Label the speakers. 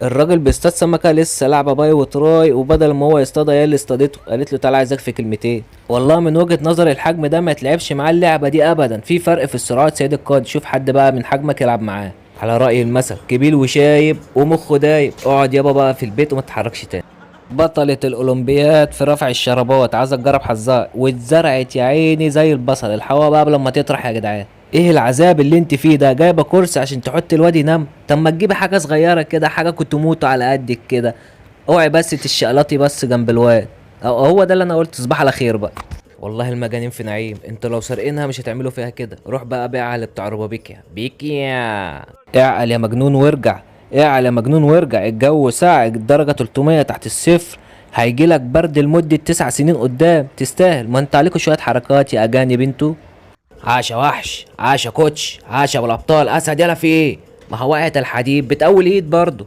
Speaker 1: الراجل بيصطاد سمكة لسه لعبة باي وتراي، وبدل ما هو يصطادها هي اللي اصطادته. قالت له تعالى عايزك في كلمتين. والله من وجهة نظر الحجم ده ما يتلعبش معاه اللعبة دي ابدا، في فرق في السرعات سيد القائد. شوف حد بقى من حجمك يلعب معاه. على رأي المثل كبير وشايب ومخه دايب. اقعد يابا بقى في البيت وما تتحركش تاني. بطلة الأولمبياد في رفع الشرابات عايزة تجرب حظها، واتزرعت يا عيني زي البصل. الحوا بقى قبل ما تطرح يا جدعان. ايه العذاب اللي انت فيه ده؟ جايبه كرسي عشان تحط الواد ينام؟ طب ما تجيبي حاجه صغيره كده، حاجه كنت موته على قدك كده. اوعي بس تشقلطي بس جنب الواد. هو ده اللي انا قلت. تصبح على خير بقى. والله المجانين في نعيم. انتوا لو سارقينها مش هتعملوا فيها كده. روح بقى بيعها اللي بتاع روبابيكيا بيكيا. اعقل يا مجنون وارجع. اعقل يا مجنون وارجع. الجو ساقع، الدرجه 300 تحت الصفر. هيجيلك برد لمدة 9 سنين قدام. تستاهل. ما انت عليكوا شوية حركات يا اجانب انتوا. عاشا وحش، عاشا كوتش، عاشا والابطال. اسد يلا في ايه؟ ما هو وقعت الحديد بتقول ايد برضه.